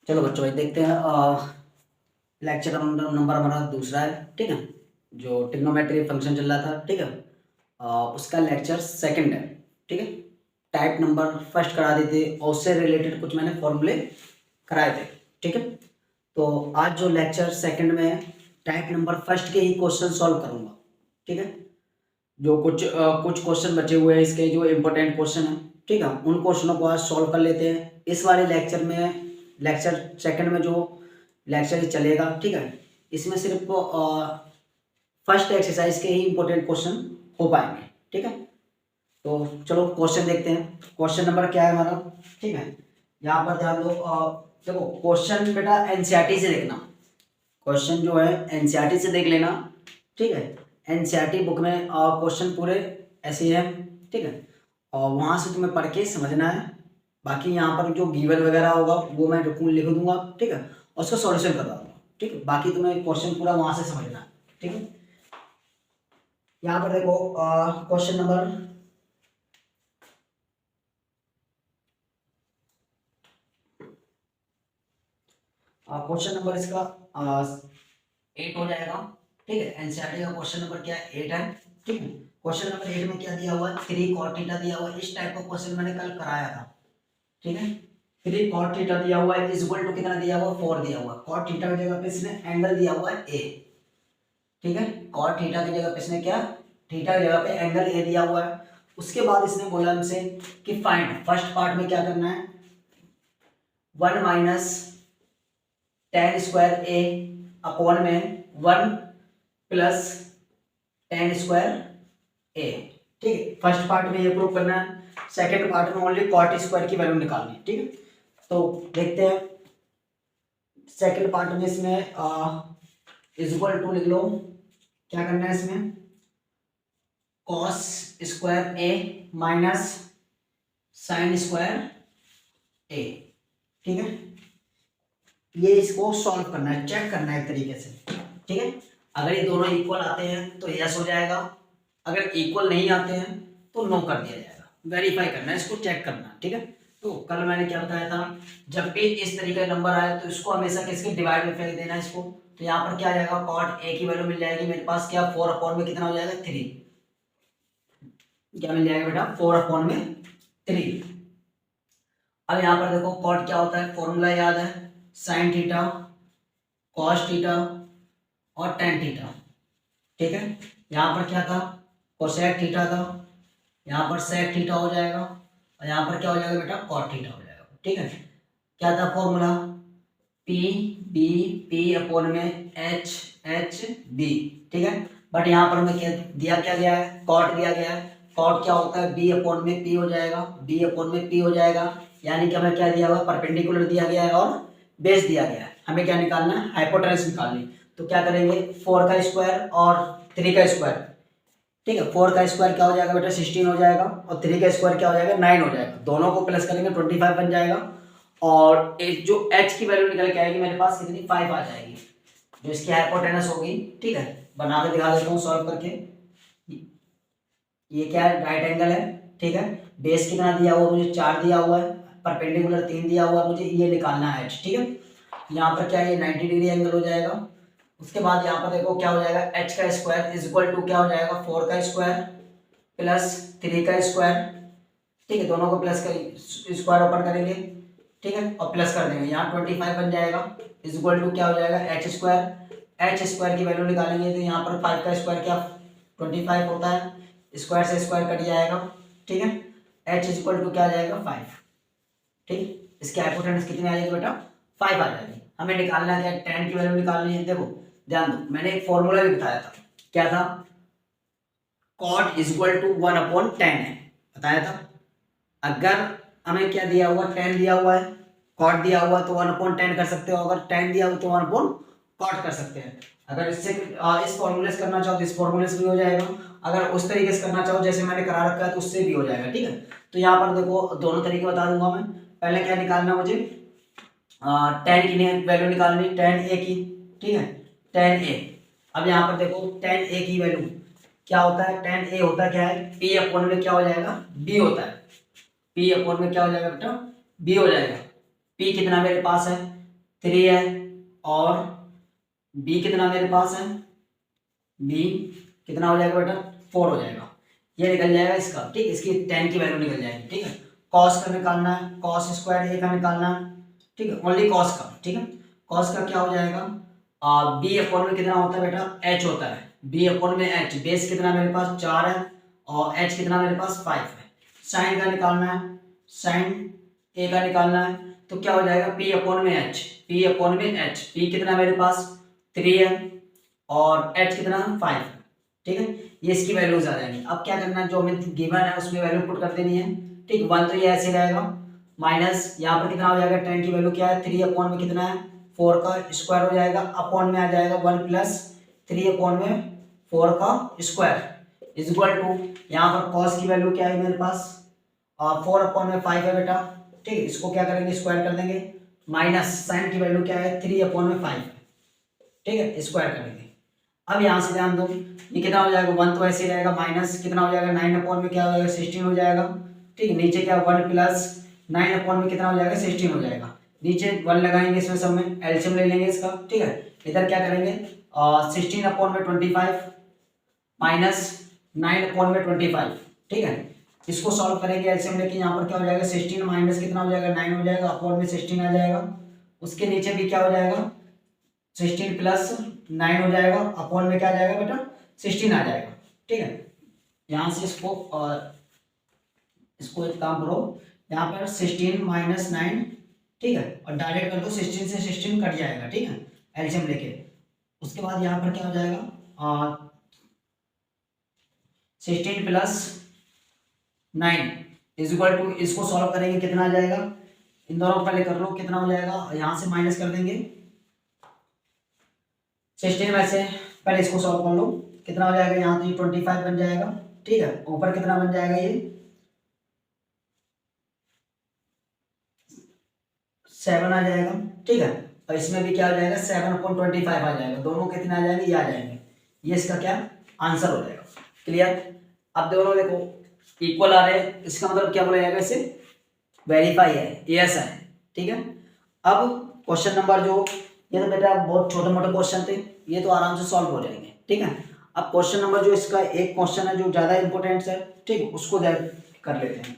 चलो बच्चों भाई देखते हैं। लेक्चर नंबर हमारा दूसरा है, ठीक है। जो ट्रिग्नोमेट्री फंक्शन चल रहा था, ठीक है। उसका लेक्चर सेकंड है, ठीक है। टाइप नंबर फर्स्ट करा देते और उससे रिलेटेड कुछ मैंने फॉर्मूले कराए थे, ठीक है। तो आज जो लेक्चर सेकंड में है, टाइप नंबर फर्स्ट के ही क्वेश्चन सॉल्व करूंगा, ठीक है। जो कुछ क्वेश्चन बचे हुए हैं इसके, जो इम्पोर्टेंट क्वेश्चन है, ठीक है, उन क्वेश्चनों को आज सॉल्व कर लेते हैं इस वाले लेक्चर में। लेक्चर सेकंड में जो लेक्चर चलेगा, ठीक है, इसमें सिर्फ फर्स्ट एक्सरसाइज के ही इम्पोर्टेंट क्वेश्चन हो पाएंगे, ठीक है। तो चलो क्वेश्चन देखते हैं। क्वेश्चन नंबर क्या है हमारा, ठीक है। यहाँ पर ध्यान दो। देखो क्वेश्चन बेटा एनसीईआरटी से देखना। क्वेश्चन जो है एनसीईआरटी से देख लेना, ठीक है। एनसीईआरटी बुक में क्वेश्चन पूरे ऐसे ही है, ठीक है। और वहाँ से तुम्हें पढ़ के समझना है। बाकी यहाँ पर जो गीवन वगैरह होगा वो मैं लिख दूंगा, ठीक है, और उसका सॉल्यूशन करवा दूंगा, ठीक है। बाकी तुम्हें क्वेश्चन पूरा वहाँ से समझना है, ठीक है। यहाँ पर देखो क्वेश्चन नंबर इसका 8 हो जाएगा, ठीक है। एनसीईआरटी का क्वेश्चन नंबर क्या है, 8 है, ठीक है। क्वेश्चन नंबर 8 में क्या दिया हुआ है, 3 cot थीटा दिया हुआ है। इस टाइप का क्वेश्चन मैंने कल कराया था, ठीक है। 3 cot थीटा दिया हुआ है इज इक्वल टू कितना दिया हुआ है, 4 दिया हुआ है। cot थीटा की जगह पे इसने एंगल दिया हुआ है ए, ठीक है। cot थीटा की जगह पे इसने क्या, थीटा की जगह पे एंगल ए दिया हुआ है। उसके बाद इसने बोला हमसे कि फाइंड, फर्स्ट पार्ट में क्या करना है, 1 माइनस टेन स्क्वायर ए अपॉन में 1 प्लस टेन स्क्वायर ए, ठीक है। फर्स्ट पार्ट में ये प्रूव करना है, सेकंड पार्ट में ओनली कॉट स्क्वायर की वैल्यू निकालनी है, ठीक है। तो देखते हैं सेकंड पार्ट में इसमें इज इक्वल टू लिख लो। क्या करना है इसमें, कॉस स्क्वायर ए माइनस साइन स्क्वायर ए, ठीक है। ये इसको सॉल्व करना है, चेक करना है एक तरीके से, ठीक है। अगर ये दोनों इक्वल आते हैं तो यस हो जाएगा, अगर इक्वल नहीं आते हैं तो नो कर दिया जाएगा। वेरीफाई करना है, इसको चेक करना, ठीक है। तो कल मैंने क्या बताया था, जब भी इस तरीके का नंबर आए तो इसको हमेशा किसके डिवाइड में फेंक देना है इसको। तो यहाँ पर क्या आ जाएगा, कॉट ए की वैल्यू मिल जाएगी मेरे पास, क्या 4 अपॉन में कितना हो जाएगा 3, क्या मिल जाएगा बेटा 4 अपॉन में 3। अब यहाँ पर देखो कॉट क्या होता है, फॉर्मूला याद है, साइन थीटा कॉस थीटा और टेन थीटा, ठीक है। यहाँ पर क्या था, कोसेक थीटा था, यहाँ पर सेक थीटा हो जाएगा और यहाँ पर क्या हो जाएगा बेटा कॉट थीटा हो जाएगा, ठीक है। क्या था formula, P B P upon में एच एच बी, ठीक है। बट यहाँ पर हमें क्या दिया, क्या गया है, कॉट दिया गया है। कॉट क्या होता है, बी अपॉन में पी हो जाएगा, बी अपॉन में पी हो जाएगा। यानी कि हमें क्या दिया हुआ, परपेंडिकुलर दिया गया है और बेस दिया गया है। हमें क्या निकालना है, हाइपोटेनस निकालनी। तो क्या करेंगे, 4 का स्क्वायर और 3 का स्क्वायर, ठीक है। 4 का स्क्वायर क्या हो जाएगा बेटा 16 हो जाएगा और 3 का स्क्वायर क्या हो जाएगा 9 हो जाएगा। दोनों को प्लस करेंगे 25 बन जाएगा। और एक जो h की वैल्यू निकल के आएगी मेरे पास कितनी, 5 आ जाएगी, जो इसकी हाइपोटेनस होगी, ठीक है। बना के दिखा देता हूँ सॉल्व करके। ये क्या है, राइट एंगल है, ठीक है। बेस कितना दिया हुआ मुझे, 4 दिया हुआ है, परपेंडिकुलर 3 दिया हुआ है, मुझे ये निकालना है h, ठीक है। यहाँ पर क्या है, 90 डिग्री एंगल हो जाएगा। उसके बाद यहाँ पर देखो क्या हो जाएगा, h का स्क्वायर इज इक्वल टू क्या हो जाएगा, 4 का स्क्वायर प्लस 3 का स्क्वायर, ठीक है। दोनों को प्लस कर स्क्वायर ओपन करेंगे, ठीक है, और प्लस कर देंगे, यहाँ 25 बन जाएगा इज इक्वल टू क्या हो जाएगा एच स्क्वायर। एच स्क्वायर की वैल्यू निकालेंगे तो यहाँ पर 5 का स्क्वायर क्या 25 होता है, स्क्वायर से स्क्वायर कट जाएगा, ठीक है। एच इज इक्वल टू क्या आ जाएगा 5, ठीक। इसकी हाइपोटेनस कितनी आ जाएगी बेटा 5 आ जाएगी। हमें निकालना है क्या, tan की वैल्यू निकालनी है। देखो ध्यान दो, मैंने एक फॉर्मूला भी बताया था, क्या था, cot is equal to 1 upon tan है, बताया था। अगर हमें क्या दिया हुआ, tan दिया हुआ है, cot दिया हुआ तो 1 अपॉन tan कर सकते हो, अगर tan दिया हुआ तो 1 अपॉन cot कर सकते हैं। अगर इससे इस फॉर्मूले से करना चाहो तो इस फॉर्मूले से भी हो जाएगा, अगर उस तरीके से करना चाहो जैसे मैंने करा रखा है तो उससे भी हो जाएगा, ठीक है। तो यहाँ पर देखो दोनों तरीके बता दूंगा मैं। पहले क्या निकालना मुझे, tan की वैल्यू निकालनी, tan a की, ठीक है, tan a। अब यहाँ पर देखो tan a की वैल्यू क्या होता है, tan a होता है क्या है, p अपॉन में क्या हो जाएगा b होता है, p अपॉन में क्या हो जाएगा बेटा b हो जाएगा। p कितना मेरे पास है, 3 है, और b कितना मेरे पास है, b कितना हो जाएगा बेटा, 4 हो जाएगा। ये निकल जाएगा इसका, ठीक, इसकी tan की वैल्यू निकल जाएगी, ठीक है। cos का निकालना है, cos स्क्वायर a का निकालना है, ठीक है, ओनली cos का, ठीक है। cos का क्या हो जाएगा, b अपॉन में कितना होता है बेटा, h होता है, b अपॉन में h, बेस कितना मेरे पास 4 है, और h कितना मेरे पास 5 है। साइन का निकालना है, साइन a का निकालना है, तो क्या हो जाएगा, p अपॉन में h, p अपॉन में h, p कितना मेरे पास 3 है, और h कितना 5 है, ठीक है। ये इसकी वैल्यूज आ जाएंगी। अब क्या करना है, जो हमें गिवन है उसमें वैल्यू पुट कर देनी है, ठीक। 1 तो ये ऐसे रहेगा, माइनस यहाँ पर कितना हो जाएगा, tan की वैल्यू क्या है, 3 अपॉन में कितना है, 4 का स्क्वायर हो जाएगा, अपॉन में आ जाएगा 1 प्लस 3 अपॉन में 4 का स्क्वायर इज इक्वल टू, यहाँ पर cos की वैल्यू क्या है मेरे पास, 4 अपॉन में 5 है बेटा, ठीक है। इसको क्या करेंगे, स्क्वायर कर देंगे, माइनस साइन की वैल्यू क्या है, 3 अपॉन में 5, ठीक है, स्क्वायर करेंगे। अब यहाँ से ध्यान दो, ये कितना हो जाएगा, 1 तो ऐसे ही रहेगा, माइनस कितना हो जाएगा, 9 अपॉन में क्या हो जाएगा, 16 हो जाएगा, ठीक है। नीचे क्या 1 प्लस 9 अपॉन में कितना हो जाएगा, 16 हो जाएगा। नीचे 1 लगाएंगे, इसमें सब में एलसीएम ले लेंगे इसका, ठीक है। इधर क्या करेंगे, 16 अपॉन में 25 माइनस 9 अपॉन में 25, ठीक है। इसको सॉल्व करेंगे एलसीएम लेके, यहाँ पर क्या हो जाएगा, 16 माइनस कितना हो जाएगा, 9 हो जाएगा, अपॉन में 16 आ जाएगा, उसके नीचे भी क्या हो जाएगा, 16 प्लस 9 हो जाएगा, अपॉन में क्या आ जाएगा बेटा, 16 आ जाएगा, ठीक है। यहाँ से इसको एक काम करो, यहाँ पर 16 माइनस 9, ठीक है, और डायरेक्ट कर दो, 16 से 16 कट जाएगा, ठीक है, एलसीएम लेके। उसके बाद यहाँ पर क्या हो जाएगा, 16 प्लस 9 इज इक्वल टू, इसको सॉल्व करेंगे कितना आ जाएगा, इन दोनों पहले कर लो, कितना हो जाएगा, यहाँ से माइनस कर देंगे 16 में से, पहले इसको सॉल्व कर लो, कितना हो जाएगा, यहाँ तो 25 बन जाएगा, ठीक है। ऊपर कितना बन जाएगा, ये 7 आ जाएगा, ठीक है। और इसमें भी क्या आ जाएगा, 7/25 आ जाएगा, दोनों कितने आ जाएंगे, ये आ जाएंगे, ये इसका क्या आंसर हो जाएगा, क्लियर। अब दोनों देखो इक्वल आ रहे हैं, इसका मतलब क्या बोला जाएगा, इसे वेरीफाई है, यस है, ठीक है। अब क्वेश्चन नंबर जो, ये तो बेटा बहुत छोटे मोटे क्वेश्चन थे, ये तो आराम से सॉल्व हो जाएंगे, ठीक है। अब क्वेश्चन नंबर जो इसका एक क्वेश्चन है जो ज्यादा इंपॉर्टेंट है, ठीक, उसको कर लेते हैं।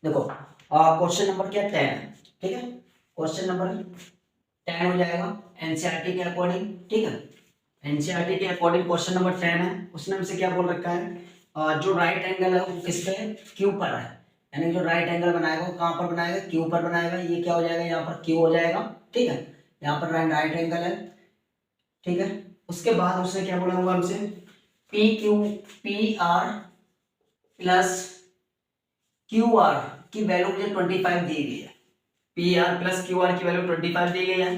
देखो क्वेश्चन नंबर क्या 10 है, ठीक है। क्वेश्चन नंबर 10 हो जाएगा एनसीईआरटी के अकॉर्डिंग, ठीक है। एनसीईआरटी के अकॉर्डिंग क्वेश्चन नंबर 10 है, उसने हमसे क्या बोल रखा है, जो राइट एंगल है वो किस पे, क्यू पर है, यानी जो राइट एंगल बनाएगा वो कहाँ पर बनाएगा, क्यू पर बनाएगा। ये क्या हो जाएगा, यहाँ पर क्यू हो जाएगा, ठीक है, यहाँ पर राइट एंगल है, ठीक है। उसके बाद उसने क्या बोला होगा हमसे, P Q P R plus Q are की वैल्यू मुझे 25 दी गई है, P R plus Q are की वैल्यू 25 दी गई है,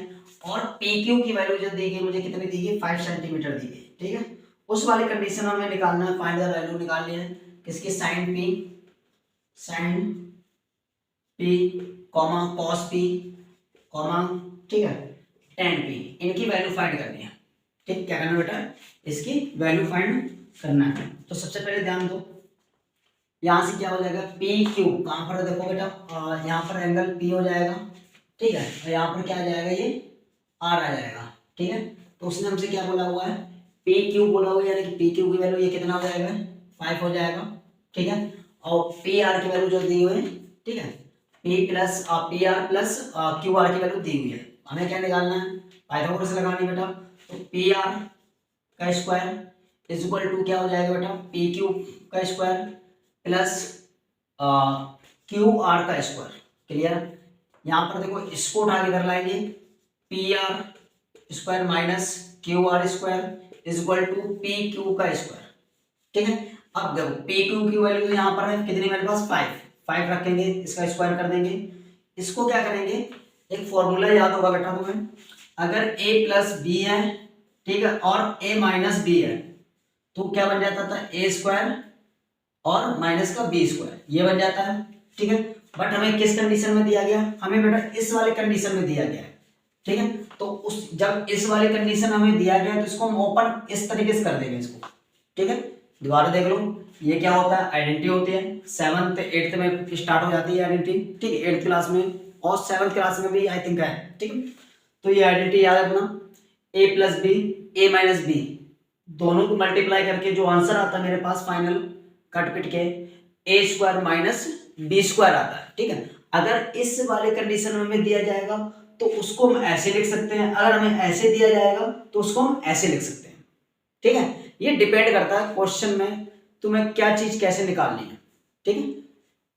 और पी क्यू की वैल्यू जो दी गई मुझे कितनी दी गई, 5 सेंटीमीटर दी गई, ठीक है। उस वाली कंडीशन में हमें निकालना है, फाइंड द वैल्यू निकालनी है किसकी, sine P comma cos P comma, ठीक है, टेन पी, इनकी वैल्यू फाइंड करनी है, ठीक। क्या करना है बेटा, इसकी वैल्यू फाइंड करना है। तो सबसे पहले ध्यान दो, यहाँ से क्या हो जाएगा, पी क्यू कहाँ पर देखो बेटा, यहाँ पर एंगल पी हो जाएगा, ठीक है, और यहाँ पर क्या आ जाएगा, ये आर आ जाएगा, ठीक है। तो उसने हमसे क्या बोला हुआ है, पी क्यू बोला हुआ है, यानी कि पी क्यू की वैल्यू ये कितना हो जाएगा, 5 हो जाएगा, ठीक है। और पी आर की वैल्यू जो दी हुई है, ठीक है, P R plus Q are की वैल्यू दी हुई है, हमें क्या निकालना है, पाइथागोरस लगानी बेटा। तो पी आर का स्क्वायर इज इक्वल टू क्या हो जाएगा बेटा, पी क्यू का स्क्वायर प्लस क्यू आर का स्क्वायर, क्लियर। यहाँ पर देखो इसको उठा के इधर लाएंगे, P R square minus Q R square is equal to P Q का स्क्वायर, ठीक है। अब देखो पी क्यू की वैल्यू यहाँ पर है कितनी मेरे पास, 5 रखेंगे, इसका स्क्वायर कर देंगे, इसको क्या करेंगे, एक फॉर्मूला याद होगा बेटा तुम्हें, अगर a प्लस बी है, ठीक है, और a माइनस बी है, तो क्या बन जाता था, ए स्क्वायर और माइनस का बी स्क्वायर, ये बन जाता है, ठीक है। बट हमें किस कंडीशन में दिया गया, हमें बेटा इस वाले कंडीशन में दिया गया है, ठीक है। तो उस जब इस वाले कंडीशन हमें दिया गया तो इसको हम ओपन इस तरीके से कर देंगे इसको, ठीक है। दोबारा देख लो, ये क्या होता है, आइडेंटिटी होती है, 7th 8th में स्टार्ट हो जाती है आइडेंटिटी, ठीक है, 8th क्लास में और 7th क्लास में भी आई थिंक है, ठीक है। तो ये आइडेंटिटी याद रखना, a plus B, A minus B, दोनों को मल्टीप्लाई करके जो आंसर आता है मेरे पास फाइनल कट पिट के, ए स्क्वायर माइनस बी स्क्वायर आता है, ठीक है। अगर इस वाले कंडीशन में हमें दिया जाएगा तो उसको हम ऐसे लिख सकते हैं, अगर हमें ऐसे दिया जाएगा तो उसको हम ऐसे लिख सकते हैं, ठीक है। ये डिपेंड करता है क्वेश्चन में तुम्हें क्या चीज कैसे निकालनी है, ठीक है,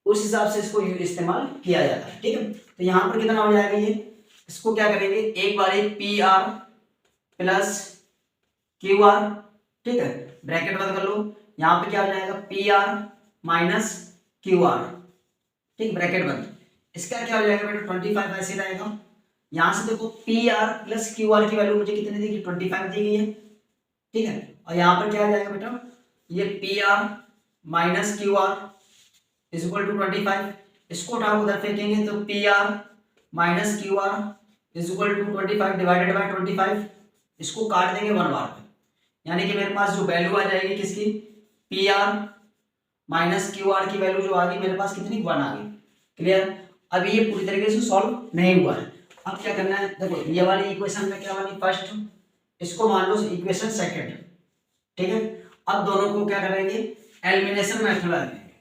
उस हिसाब से इसको इस्तेमाल किया जाता है, ठीक है। तो यहाँ पर कितना हो जाएगा, ये इसको क्या करेंगे, एक बार P R plus Q R, ठीक है, ब्रैकेट बंद कर लो, यहाँ पे क्या हो जाएगा, P R minus Q R, ठीक, ब्रैकेट बंद। इसका क्या हो जाएगा बेटा, 25 ऐसे रहेगा। यहां से देखो P R plus Q are की वैल्यू मुझे कितनी दी गई, 25 दी गई है, ठीक है। और यहाँ पर क्या आ जाएगा बेटा, ये P R minus Q R is equal to 25, इसको उठा उधर फेंकेंगे तो P R minus Q R is equal to 25 divided by 25, इसको काट देंगे 1 बार पे, यानी कि मेरे पास जो वैल्यू आ जाएगी किसकी, P R minus Q are की वैल्यू जो आ गई मेरे पास कितनी, 1 आ गई। क्लियर। अभी ये पूरी तरीके से सॉल्व नहीं हुआ है, अब क्या करना है, देखो ये वाली इक्वेशन में क्या वाली फर्स्ट, इसको मान लो इक्वेशन सेकंड, ठीक है। अब दोनों को क्या करेंगे, एलिमिनेशन मेथड लगाएंगे,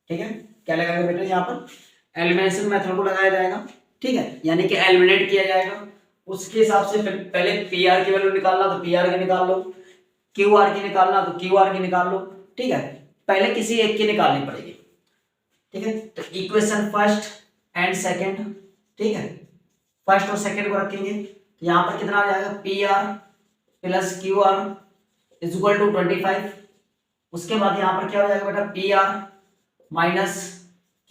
ठीक है। क्या लगाएंगे बेटा, यहाँ पर एलिमिनेशन मेथड को लगाया जाएगा, ठीक है, यानी कि एलिमिनेट किया जाएगा। उसके हिसाब से फिर पहले पी आर की वैल्यू निकालना तो पी आर की निकाल लो, क्यू आर की निकालना तो क्यू आर की निकाल लो, ठीक है, पहले किसी एक की निकालनी पड़ेगी, ठीक है। तो इक्वेशन फर्स्ट एंड सेकंड, ठीक है, फर्स्ट और सेकंड को रखेंगे तो यहाँ पर कितना आ जाएगा, P R plus Q R is equal to 25। उसके बाद यहाँ पर क्या हो जाएगा बेटा, P R minus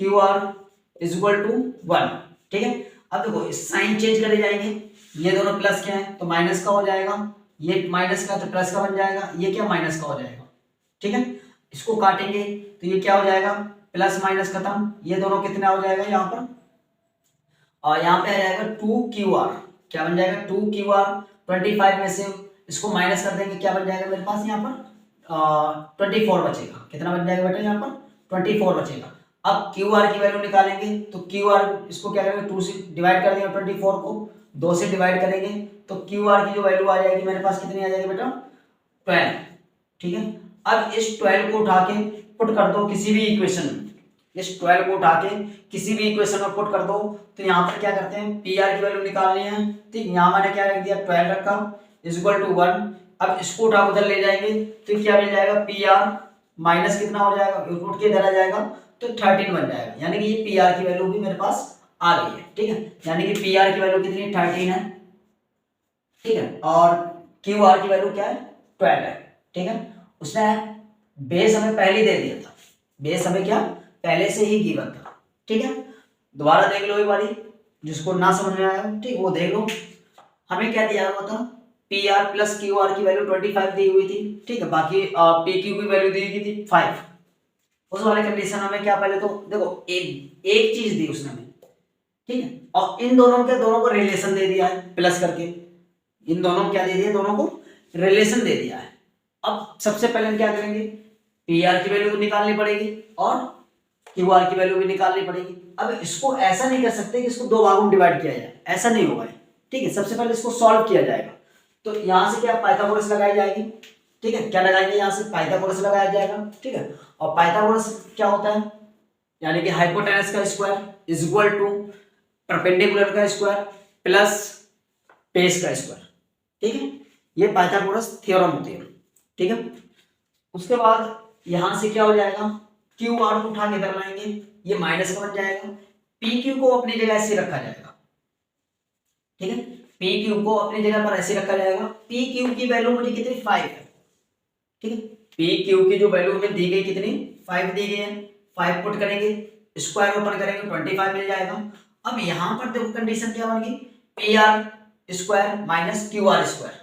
Q R is equal to 1, ठीक है। अब देखो साइन चेंज करे जाएंगे, ये दोनों प्लस क्या है तो माइनस का हो जाएगा, ये माइनस का तो प्लस का बन जाएगा, ये क्या माइनस का हो जाएगा, ठीक है। इसको काटेंगे तो ये क्या हो जाएगा, प्लस माइनस खत्म, ये दोनों कितना हो जाएगा यहाँ पर, और यहाँ पे आ जाएगा 2QR, क्या बन जाएगा 2QR, 25 में से इसको माइनस कर देंगे, क्या बन जाएगा मेरे पास यहाँ पर 24 बचेगा, कितना बन जाएगा बेटा यहाँ पर 24 बचेगा। अब QR की वैल्यू निकालेंगे तो QR इसको क्या करेंगे, 2 से डिवाइड कर देंगे, 24 को 2 से डिवाइड करेंगे तो QR की जो वैल्यू आ जाएगी मेरे पास कितनी आ जाएगी बेटा 12, ठीक है। अब इस 12 को उठा के पुट कर दो किसी भी इक्वेशन में, इस 12 को उठा के किसी भी इक्वेशन में पुट कर दो, तो यहाँ पर क्या करते हैं, पी आर की वैल्यू निकालनी है, ठीक, यहाँ मैंने क्या रख दिया 12 रखा इज इक्वल टू 1। अब इसको उठा उधर ले जाएंगे तो क्या मिल जाएगा, पी आर माइनस कितना हो जाएगा, उठ के इधर आ जाएगा तो 13 बन जाएगा, यानी कि ये पी आर की वैल्यू भी मेरे पास आ गई है, ठीक है, यानी कि पी आर की वैल्यू कितनी 13 है, ठीक है, और क्यू आर की वैल्यू क्या है 12 है, ठीक है। उसने बेस हमें पहले ही दे दिया था, बेस हमें क्या पहले से ही गिवन था, ठीक है। दोबारा देख लो एक बारी, जिसको ना समझ में आया ठीक वो देख लो, हमें क्या दिया हुआ था, P R plus Q are की वैल्यू 25 दी हुई थी, ठीक है, बाकी पी क्यू की वैल्यू दी गई थी 5। उस वाले कंडीशन में क्या, पहले तो देखो एक चीज दी उसने हमें, ठीक है, और इन दोनों को रिलेशन दे दिया है प्लस करके, इन दोनों को क्या दे दिया, दोनों को रिलेशन दे दिया है। अब सबसे पहले हम क्या करेंगे, पी आर की वैल्यू निकालनी पड़ेगी और क्यू आर की वैल्यू भी निकालनी पड़ेगी। अब इसको ऐसा नहीं कर सकते कि इसको 2 भागों में डिवाइड किया जाए, ऐसा नहीं होगा, ठीक है। सबसे पहले इसको सॉल्व किया जाएगा, तो यहां से क्या पाइथागोरस लगाई जाएगी, ठीक है, क्या लगाएंगे यहाँ से पाइथागोरस लगाया जाएगा, ठीक है। और पाइथागोरस क्या होता है, यानी कि हाइपोटेनस का square is equal to perpendicular का स्क्वायर प्लस बेस का स्क्वायर, ठीक है, ये पाइथागोरस थ्योरम होती है, ठीक है। उसके बाद यहां से क्या हो जाएगा, क्यू आर को उठा के इधर लाएंगे, ये माइनस का बन जाएगा, पी क्यू को अपनी जगह ऐसे रखा जाएगा, ठीक है, पी क्यू को अपनी जगह पर ऐसे रखा जाएगा। पी क्यू की वैल्यू मुझे कितनी 5 है, ठीक है, पी क्यू की जो वैल्यू हमें दी गई कितनी 5 दी गई है, 5 पुट करेंगे, स्क्वायर ओपन करेंगे 25 मिल जाएगा। अब यहां पर देखो कंडीशन क्या बन गई, P R square minus Q R square,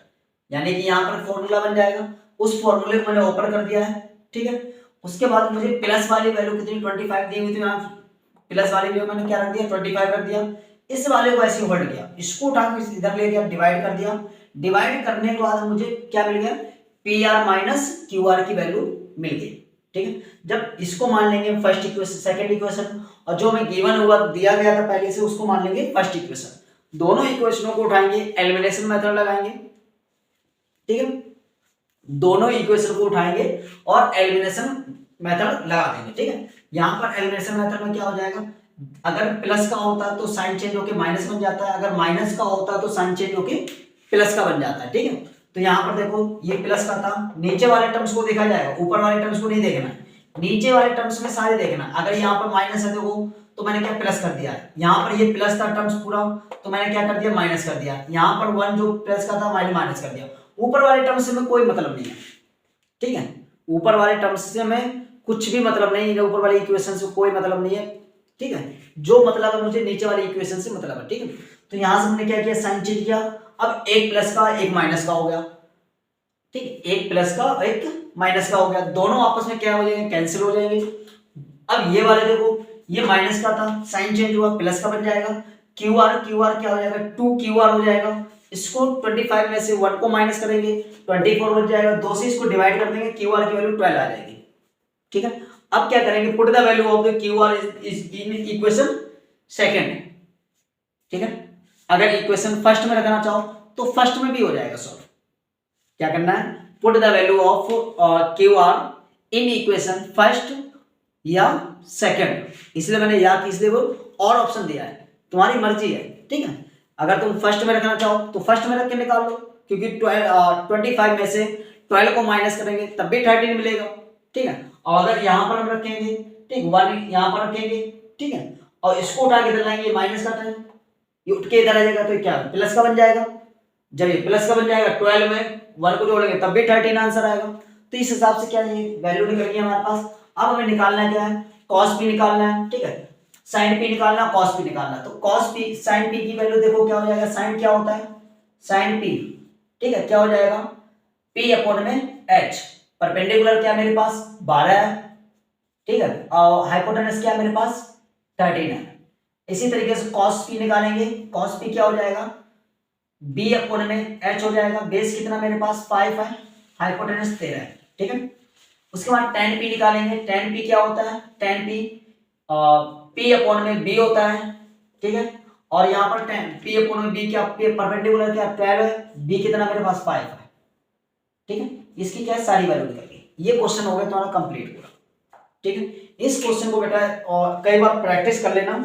यानी कि यहां पर फॉर्मूला बन जाएगा, उस फॉर्मूले को मैंने ओपन कर दिया है, ठीक है। उसके बाद मुझे प्लस वाली वैल्यू कितनी 25 दी हुई थी, यहाँ प्लस वाली वैल्यू मैंने क्या रख दिया 25 रख दिया, इस वाले को ऐसे होल्ड किया, इसको उठा के इधर ले गया, डिवाइड कर दिया, डिवाइड करने के बाद मुझे क्या मिल गया, P R minus Q are की वैल्यू मिल गई, ठीक है। जब इसको मान लेंगे फर्स्ट इक्वेशन, सेकंड इक्वेशन, और जो हमें गिवन हुआ दिया गया था पहले से उसको मान लेंगे फर्स्ट इक्वेशन, दोनों इक्वेशनों को उठाएंगे, एलिमिनेशन मेथड लगाएंगे, ठीक है, दोनों इक्वेशन को उठाएंगे और एलिमिनेशन मेथड लगा देंगे, ठीक है। यहां पर एलिमिनेशन मेथड में क्या हो जाएगा, अगर प्लस का होता तो साइन चेंज होके माइनस बन जाता है, अगर माइनस का होता तो साइन चेंज होके प्लस का बन जाता है, ठीक है। तो यहाँ पर देखो ये प्लस का था, नीचे वाले टर्म्स को देखा जाएगा, ऊपर वाले टर्म्स को नहीं देखना, नीचे वाले टर्म्स में सारे देखना, अगर यहाँ पर माइनस है देखो तो मैंने क्या प्लस कर दिया, यहाँ पर ये प्लस था टर्म्स पूरा, तो मैंने क्या कर दिया माइनस कर दिया, यहाँ पर वन जो प्लस का था मैंने माइनस कर दिया, ऊपर वाले टर्म्स से में कोई मतलब नहीं है, ठीक है, ऊपर वाले टर्म्स से में कुछ भी मतलब नहीं है, ऊपर वाली इक्वेशन से कोई मतलब नहीं है, ठीक है, जो मतलब है मुझे नीचे वाली इक्वेशन से मतलब है, ठीक है। तो यहां से हमने क्या किया, साइन चेंज किया, अब एक प्लस का एक माइनस का हो गया, ठीक है, एक प्लस का एक माइनस का हो गया, दोनों आपस में क्या हो जाएंगे, कैंसिल हो जाएंगे। अब ये वाले देखो, ये माइनस का था, साइन चेंज हुआ प्लस का बन जाएगा, क्यू आर क्या हो जाएगा, 2 क्यू आर हो जाएगा, इसको 25 में से 1 को माइनस करेंगे 24 बच जाएगा, 2 से इसको डिवाइड कर देंगे, क्यू आर की वैल्यू 12 आ जाएगी, ठीक है। अब क्या करेंगे, put the value of the Q R is in equation second, ठीक है। अगर इक्वेशन फर्स्ट में रखना चाहो तो फर्स्ट में भी हो जाएगा सॉल्व, क्या करना है, put the value of Q R in equation first या सेकंड, इसलिए मैंने या की इसलिए वो और ऑप्शन दिया है, तुम्हारी मर्जी है, ठीक है। अगर तुम फर्स्ट में रखना चाहो तो फर्स्ट में रख के निकाल लो, क्योंकि 25 में से 12 को माइनस करेंगे तब भी 13 मिलेगा, ठीक है। और अगर यहाँ पर हम रखेंगे, ठीक, 1 यहाँ पर रखेंगे, ठीक है, और इसको उठा के इधर लाएंगे माइनस का टाइम, ये उठ के इधर आ जाएगा तो क्या प्लस का बन जाएगा, जब ये प्लस का बन जाएगा 12 में 1 को जोड़ेंगे तब भी 13 आंसर आएगा, तो इस हिसाब से क्या ये वैल्यू निकल गई हमारे पास। अब हमें निकालना क्या है, cos p निकालना है, ठीक है, sin p निकालना, cos p निकालना, तो cos p sin p की वैल्यू देखो क्या हो जाएगा, sin क्या होता है, sin p, ठीक है, क्या हो जाएगा p अपॉन में h, परपेंडिकुलर क्या मेरे पास 12 है, ठीक है, और हाइपोटेनस क्या मेरे पास 13 है। इसी तरीके से cos p निकालेंगे, cos p क्या हो जाएगा b अपॉन में h हो जाएगा, बेस कितना मेरे पास 5 है, हाइपोटेनस 13 है, ठीक है। उसके बाद tan p निकालेंगे, tan p क्या होता है, tan p p अपॉन में b होता है, ठीक है, और यहाँ पर tan p अपॉन में b क्या, परपेंडिकुलर क्या 12 है, b कितना मेरे पास 5 है, ठीक है। इसकी क्या है सारी वैल्यू निकल गई, ये क्वेश्चन हो गया तुम्हारा कंप्लीट पूरा, ठीक है। इस क्वेश्चन को बेटा और कई बार प्रैक्टिस कर लेना,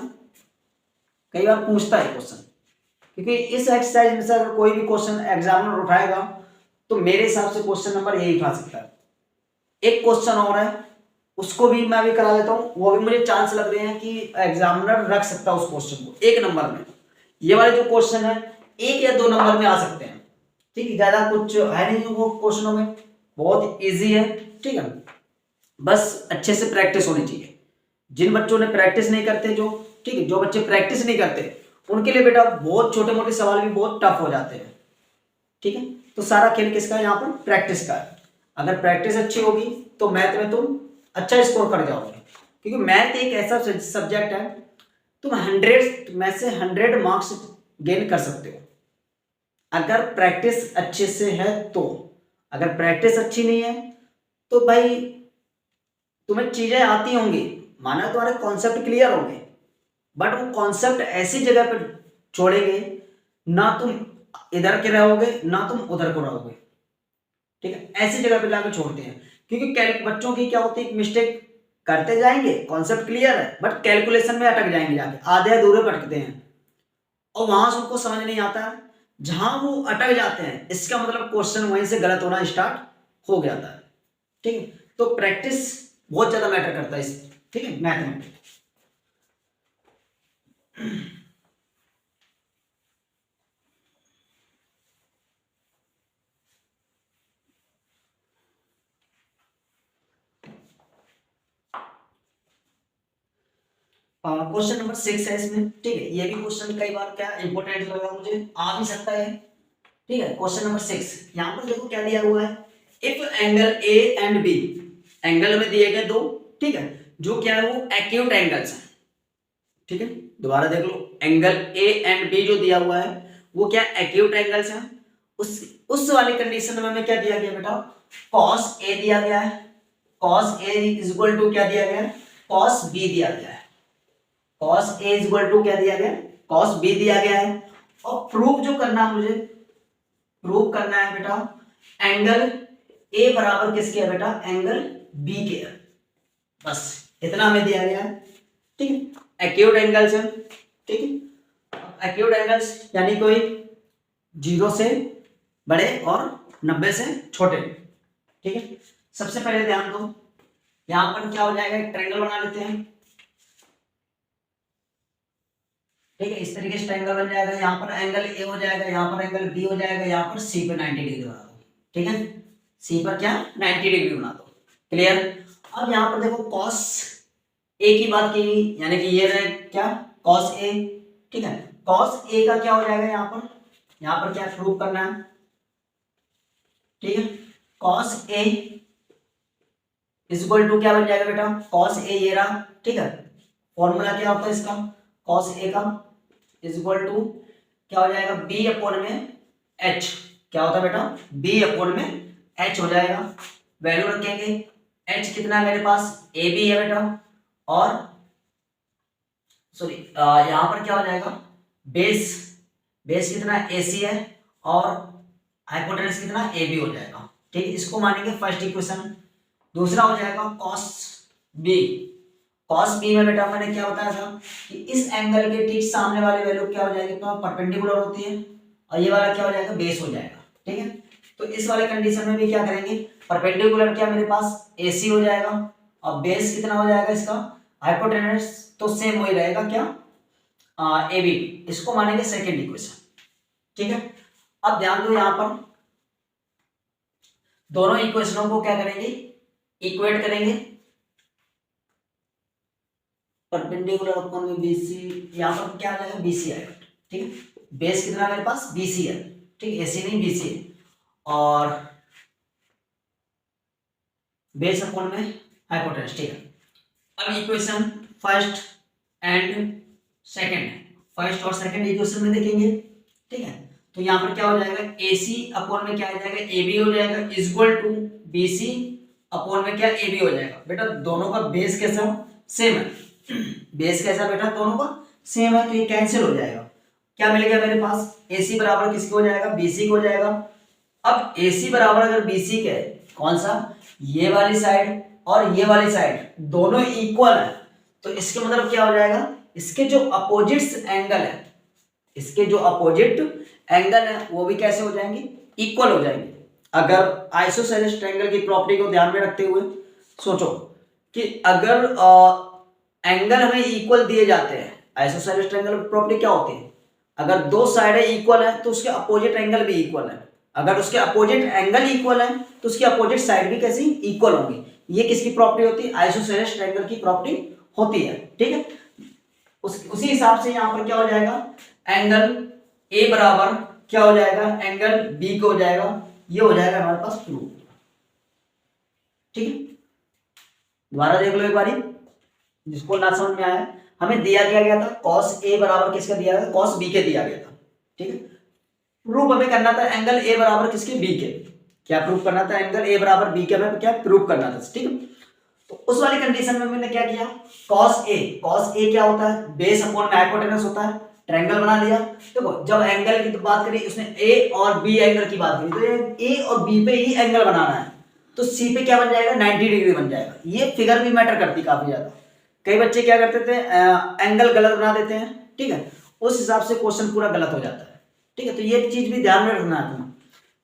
कई बार पूछता है क्वेश्चन, क्योंकि इस एक्सरसाइज में से अगर कोई भी क्वेश्चन एग्जामिनर उठाएगा तो मेरे हिसाब से क्वेश्चन नंबर यही उठा सकता है। एक क्वेश्चन और है, उसको भी मैं भी करा देता हूँ, वो भी मुझे चांस लग रहे हैं कि एग्जामिनर रख सकता है उस क्वेश्चन को 1 नंबर में, ये वाले जो क्वेश्चन है 1 या 2 नंबर में आ सकते हैं, ठीक है, ज्यादा कुछ है नहीं वो क्वेश्चनों में, बहुत इजी है, ठीक है, बस अच्छे से प्रैक्टिस होनी चाहिए। जिन बच्चों ने प्रैक्टिस नहीं करते, जो ठीक है, जो बच्चे प्रैक्टिस नहीं करते उनके लिए बेटा बहुत छोटे मोटे सवाल भी बहुत टफ हो जाते हैं, ठीक है। तो सारा खेल किसका है यहाँ पर, प्रैक्टिस का है। अगर प्रैक्टिस अच्छी होगी तो मैथ में तुम अच्छा स्कोर कर जाओगे, क्योंकि मैथ एक ऐसा सब्जेक्ट है तुम 100 में से 100 मार्क्स गेन कर सकते हो अगर प्रैक्टिस अच्छे से है तो। अगर प्रैक्टिस अच्छी नहीं है तो भाई तुम्हें चीजें आती होंगी, माना तुम्हारे कॉन्सेप्ट क्लियर होंगे, बट वो कॉन्सेप्ट ऐसी जगह पर छोड़ेंगे ना तुम इधर के रहोगे ना तुम उधर को रहोगे, ठीक है, ऐसी जगह पे लाकर छोड़ते हैं। क्योंकि बच्चों की क्या होती है, मिस्टेक करते जाएंगे, कॉन्सेप्ट क्लियर है बट कैलकुलेशन में अटक जाएंगे, जाके आधे अधूरे भटकते हैं और वहां से उनको समझ नहीं आता, जहां वो अटक जाते हैं इसका मतलब क्वेश्चन वहीं से गलत होना स्टार्ट हो जाता है, ठीक है। तो प्रैक्टिस बहुत ज्यादा मैटर करता है इस, ठीक है, मैथ में। क्वेश्चन नंबर 6 है इसमें, ठीक है। ये भी क्वेश्चन कई बार क्या इंपॉर्टेंट लगा मुझे, आ भी सकता है, ठीक है। क्वेश्चन नंबर 6 यहाँ पर देखो क्या दिया हुआ है, if angle A and B, angle में दिए गए दो, ठीक है, जो क्या है वो एक्यूट एंगल्स हैं, ठीक है। दोबारा देख लो, एंगल ए एंड बी जो दिया हुआ है वो क्या एक्यूट एंगल्स हैं। उस वाली कंडीशन में हमें क्या दिया गया बेटा, cos ए दिया गया है, cos A is equal to क्या दिया गया है, cos बी दिया गया है, cos A is equal to क्या दिया गया, cos बी दिया गया है। और प्रूफ जो करना है मुझे, प्रूव करना है बेटा एंगल ए बराबर किसके है बेटा, एंगल बी के है, बस इतना हमें दिया गया है, ठीक है। एक्यूट एंगल्स है, ठीक है। एक्यूट एंगल्स यानी कोई 0 से बड़े और 90 से छोटे, ठीक है। सबसे पहले ध्यान दो, यहां पर क्या हो जाएगा, एक ट्रायंगल बना लेते हैं, ठीक है। इस तरीके से ट्रायंगल बन जाएगा, यहाँ पर एंगल ए हो जाएगा, यहाँ पर एंगल बी हो जाएगा, यहाँ पर सी पर 90 डिग्री बना दो, ठीक है। सी पर क्या 90 डिग्री बना दो, क्लियर। अब यहाँ पर देखो cos ए की बात की, यानी कि ये रहे क्या cos ए, ठीक है। cos ए का क्या हो जाएगा, यहाँ पर क्या प्रूव करना है, ठीक है। cos A is equal to क्या बन जाएगा बेटा, cos ए ये रहा, ठीक है। फॉर्मूला क्या होता है इसका, cos ए का इज इक्वल टू क्या हो जाएगा, b अपॉन में h, क्या होता है बेटा, b अपॉन में h हो जाएगा। वैल्यू रखेंगे, h कितना है मेरे पास, ए बी है बेटा, और सॉरी यहां पर क्या हो जाएगा, बेस कितना ए सी है, और हाइपोटेनस कितना ए बी हो जाएगा, ठीक है। इसको मानेंगे फर्स्ट इक्वेशन। दूसरा हो जाएगा cos b, cos b में बेटा मैंने क्या बताया था कि इस एंगल के ठीक सामने वाली वैल्यू क्या हो जाएगी, तो परपेंडिकुलर होती है, और ये वाला क्या हो जाएगा, बेस हो जाएगा, ठीक है। तो इस वाले कंडीशन में भी क्या करेंगे, परपेंडिकुलर क्या मेरे पास AC हो जाएगा, और बेस कितना हो जाएगा इसका, हाइपोटेनस तो सेम वही रहेगा क्या, AB। इसको मानेंगे सेकेंड इक्वेशन, ठीक है। अब ध्यान दो, यहां पर दोनों इक्वेशनों को क्या करेंगे, इक्वेट करेंगे, परपेंडिकुलर अपॉन में BC, यहां पर क्या आ जाएगा, BC आएगा, ठीक है। बेस कितना मेरे पास BC है, ठीक है, AC नहीं BC है, और बेस अपॉन में हाइपोटेनस, ठीक है। अब equation first and second, first और सेकंड इक्वेशन में देखेंगे, ठीक है। तो यहाँ पर क्या हो जाएगा, AC अपॉन में क्या आ जाएगा, AB हो जाएगा, is equal to BC upon में क्या AB हो जाएगा। बेटा दोनों का बेस कैसा, सेम है, बेस कैसा बेटा, दोनों का सेम है, तो ये कैंसिल हो जाएगा। क्या मिल गया मेरे पास, AC बराबर किसको हो जाएगा, BC को हो जाएगा। अब AC बराबर अगर BC के, कौन सा, ये वाली साइड और ये वाली साइड दोनों इक्वल है, तो इसके मतलब क्या हो जाएगा, इसके जो अपोजिट्स एंगल है, इसके जो अपोजिट एंगल है वो भी कैसे हो जाएंगे, इक्वल हो जाएंगे। अगर आइसोसेलेस ट्रायंगल की प्रॉपर्टी को ध्यान में रखते हुए सोचो कि अगर एंगल हमें इक्वल दिए जाते हैं, आइसोसेलेस ट्रायंगल की प्रॉपर्टी क्या होती है, अगर दो साइडें इक्वल है तो उसके अपोजिट एंगल भी इक्वल है, अगर उसके अपोजिट एंगल इक्वल है तो उसकी अपोजिट साइड भी कैसी इक्वल होंगी। ये किसकी प्रॉपर्टी होती है, आइसोसेलेस ट्रायंगल की प्रॉपर्टी होती है, ठीक है। उसी हिसाब से यहां पर क्या हो जाएगा, एंगल ए बराबर क्या हो जाएगा, एंगल बी को हो जाएगा, ये हो जाएगा हमारे पास प्रूफ, ठीक है। दोबारा देख लो एक बारी, जिसको ना समझ में आया, हमें दिया गया था cos A बराबर किसका दिया गया, cos B के दिया गया था, ठीक है। प्रूफ हमें करना था एंगल A बराबर किसके, B के, क्या प्रूफ करना था, एंगल A बराबर B के हमें क्या प्रूफ करना था, ठीक है। तो उस वाली कंडीशन में मैंने क्या किया, cos A क्या होता है, बेस अपॉन में हाइपोटेनस होता है, ट्रायंगल बना लिया। देखो जब एंगल की तो बात करी, उसने A और B एंगल की बात करी, तो A और B पे ही एंगल बनाना है, तो C पे क्या बन जाएगा, 90 डिग्री बन जाएगा। ये फिगर भी मैटर करती काफी ज्यादा, कई बच्चे क्या करते थे, एंगल गलत बना देते हैं, ठीक है, उस हिसाब से क्वेश्चन पूरा गलत हो जाता है, ठीक है। तो ये चीज भी ध्यान में रखना है तुम्हें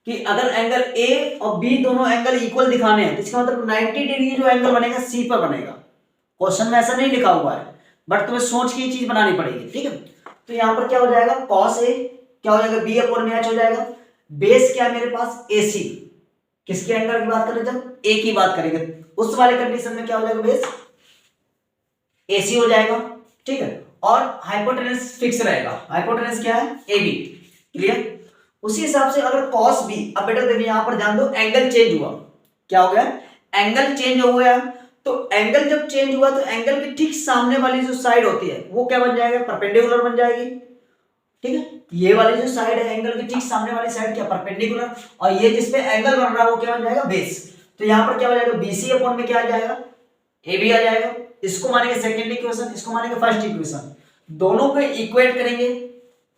कि अगर एंगल ए और बी दोनों एंगल इक्वल दिखाने हैं तो इसका मतलब 90 डिग्री जो एंगल बनेगा सी पर बनेगा। क्वेश्चन में ऐसा नहीं लिखा हुआ है, बट तुम्हें सोच के ये चीज बनानी पड़ेगी, ठीक है। तो यहाँ पर क्या हो जाएगा, cos ए क्या हो जाएगा, बी अपॉन में h हो जाएगा। बेस क्या है मेरे पास, AC, किसके एंगल की बात करें, जब ए की बात करेंगे उस वाले कंडीशन में क्या हो जाएगा, बेस AC हो जाएगा, ठीक है, और हाइपोटेनस फिक्स रहेगा। हाइपोटेनस क्या है? AB। क्लियर? उसी हिसाब से अगर cos B, अब बेटा देखिए यहां पर ध्यान दो, एंगल चेंज हुआ। क्या हो गया? एंगल चेंज हो गया। तो एंगल जब चेंज हुआ तो एंगल के ठीक सामने वाली जो साइड होती है वो क्या बन जाएगा? परपेंडिकुलर बन जाएगी। ठीक है, ये वाली जो साइड है एंगल के ठीक सामने वाली साइड क्या? परपेंडिकुलर। और ये जिसपे एंगल बन रहा है वो क्या बन जाएगा? बेस। तो यहां पर क्या हो जाएगा? BC अपॉन में क्या आ जाएगा? AB आ जाएगा। इसको मानेंगे सेकंड इक्वेशन, इसको मानेंगे फर्स्ट इक्वेशन, दोनों को इक्वेट करेंगे।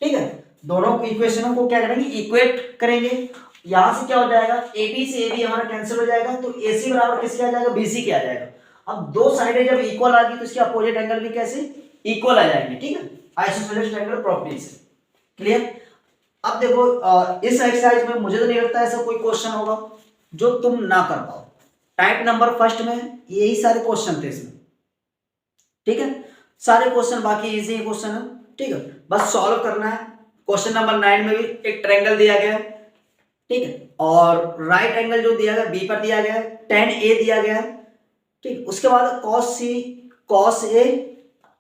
ठीक है, दोनों इक्वेशनों को क्या करेंगे? इक्वेट करेंगे। यहां से क्या हो जाएगा? AB से AB हमारा कैंसिल हो जाएगा, तो AC बराबर किसके आ जाएगा? BC के आ जाएगा। अब दो साइडें जब इक्वल आ गई तो इसके अपोजिट एंगल भी कैसे? इक्वल आ जाएंगे। ठीक है, आइसोसेलेस ट्रायंगल प्रॉपर्टी से। क्लियर? अब देखो इस एक्सरसाइज में मुझे तो नहीं लगता ऐसा कोई क्वेश्चन होगा जो तुम ना कर पाओ। टाइप नंबर फर्स्ट में यही सारे क्वेश्चन थे इसमें। ठीक है, सारे क्वेश्चन बाकी इजी क्वेश्चन है। ठीक है, बस सॉल्व करना है। क्वेश्चन नंबर 9 में भी एक ट्रायंगल दिया गया है। ठीक है, और राइट एंगल जो दिया गया बी पर दिया गया है, tan A दिया गया है। ठीक, उसके बाद cos A,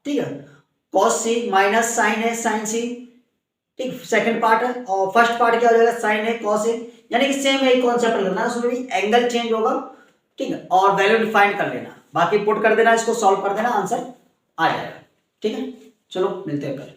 ठीक है, cos C minus sin A sin C। ठीक, सेकंड पार्ट है, और फर्स्ट पार्ट क्या हो जाएगा? sin A cos A। यानी कि सेम यही कॉन्सेप्ट करना है, उसमें भी एंगल चेंज होगा। ठीक है, और वैल्यू डिफाइन कर लेना, बाकी पुट कर देना, इसको सॉल्व कर देना, आंसर आ जाएगा। ठीक है, चलो मिलते हैं कल।